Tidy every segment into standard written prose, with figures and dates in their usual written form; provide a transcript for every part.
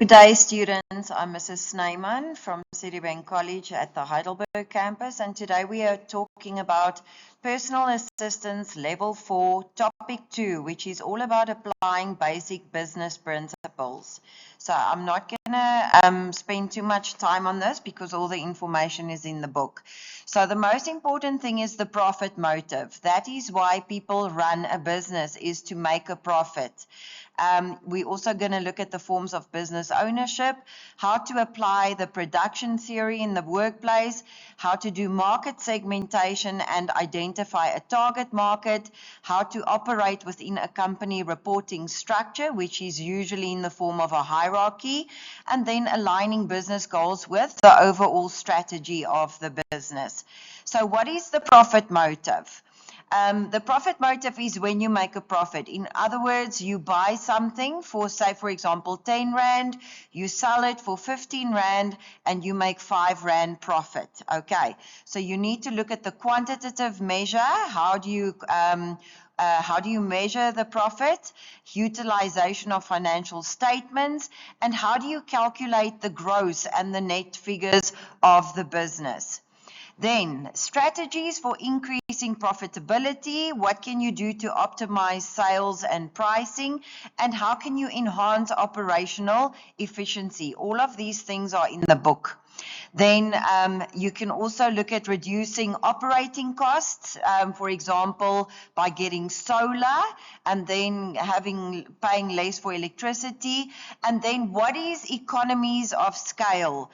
Good day, students. I'm Mrs. Snyman from Citibank College at the Heidelberg campus, and today we are talking about Personal Assistance Level 4, Topic 2, which is all about applying basic business principles. So I'm not going to spend too much time on this because all the information is in the book. So the most important thing is the profit motive. That is why people run a business, is to make a profit. We're also going to look at the forms of business ownership, how to apply the production theory in the workplace, how to do market segmentation and identify a target market, how to operate within a company reporting structure, which is usually in the form of a hierarchy, and then aligning business goals with the overall strategy of the business. So what is the profit motive? The profit motive is when you make a profit. In other words, you buy something for, say, for example, 10 Rand, you sell it for 15 Rand, and you make 5 Rand profit. Okay, so you need to look at the quantitative measure. How do you measure the profit? Utilization of financial statements, and how do you calculate the gross and the net figures of the business? Then, strategies for increasing profitability. What can you do to optimize sales and pricing? And how can you enhance operational efficiency? All of these things are in the book. Then you can also look at reducing operating costs, for example, by getting solar and then paying less for electricity. And then what is economies of scale?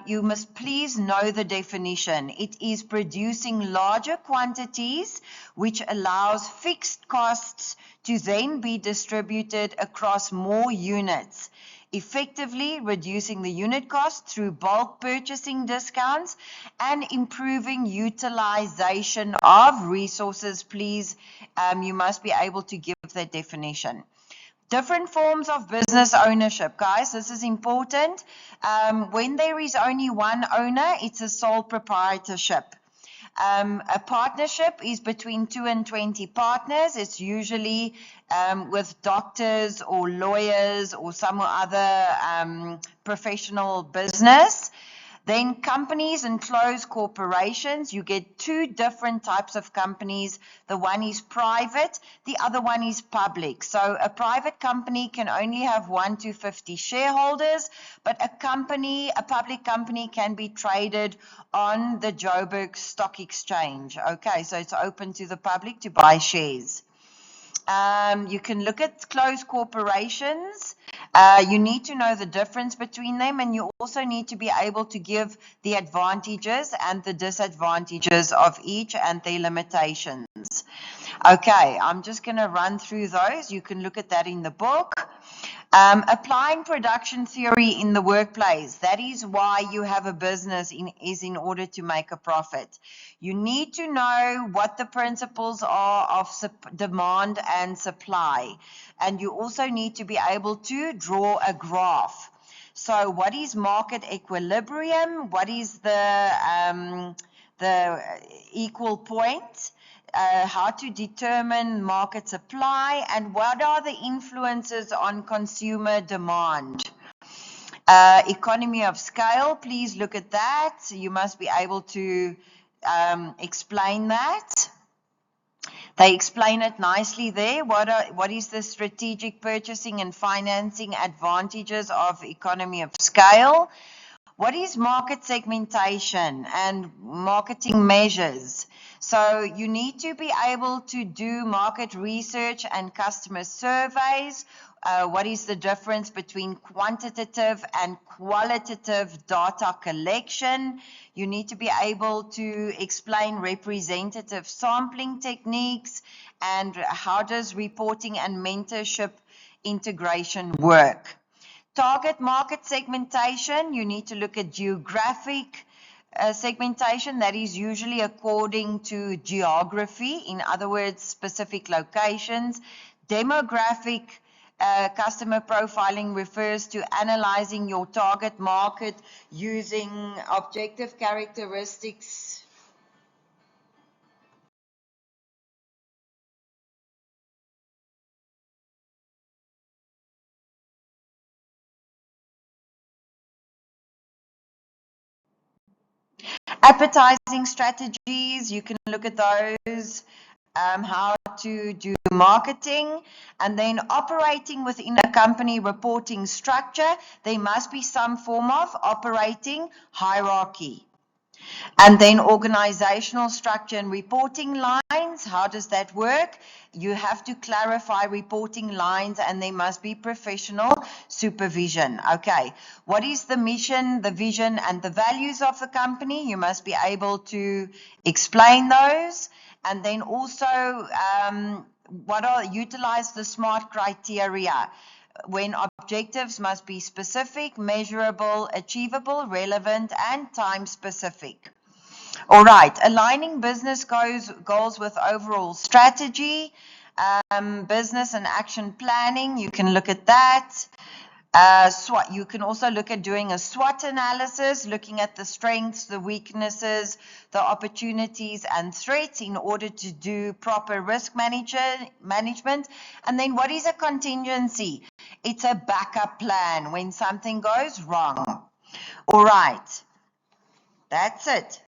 You must please know the definition. It is producing larger quantities, which allows fixed costs to then be distributed across more units, effectively reducing the unit cost through bulk purchasing discounts and improving utilization of resources. Please, you must be able to give that definition. Different forms of business ownership, guys, this is important. When there is only one owner, it's a sole proprietorship. A partnership is between 2 and 20 partners. It's usually with doctors or lawyers or some other professional business. Then companies and closed corporations, you get two different types of companies. The one is private, the other one is public. So a private company can only have 1 to 50 shareholders, but a public company can be traded on the Joburg Stock Exchange. Okay, so it's open to the public to buy shares. You can look at closed corporations. You need to know the difference between them, and you also need to be able to give the advantages and the disadvantages of each and their limitations. Okay, I'm just going to run through those. You can look at that in the book. Applying production theory in the workplace. That is why you have a business, is in order to make a profit. You need to know what the principles are of demand and supply. And you also need to be able to draw a graph. So what is market equilibrium? What is the equal point? How to determine market supply, and what are the influences on consumer demand. Economy of scale, please look at that. You must be able to explain that. They explain it nicely there. What is the strategic purchasing and financing advantages of economy of scale? What is market segmentation and marketing measures? So you need to be able to do market research and customer surveys. What is the difference between quantitative and qualitative data collection? You need to be able to explain representative sampling techniques, and how does reporting and mentorship integration work. Target market segmentation, you need to look at geographic segmentation. That is usually according to geography, in other words, specific locations. Demographic customer profiling refers to analyzing your target market using objective characteristics Advertising strategies, you can look at those. How to do marketing, and then operating within a company reporting structure, there must be some form of operating hierarchy. And then organizational structure and reporting lines, how does that work? You have to clarify reporting lines and there must be professional supervision. Okay, what is the mission, the vision, and the values of the company? You must be able to explain those. And then also, utilize the SMART criteria, when objectives must be specific, measurable, achievable, relevant, and time specific. All right, aligning business goals with overall strategy, business and action planning, you can look at that. SWOT, you can also look at doing a SWOT analysis, looking at the strengths, the weaknesses, the opportunities and threats in order to do proper risk management. And then what is a contingency? It's a backup plan when something goes wrong. All right, that's it.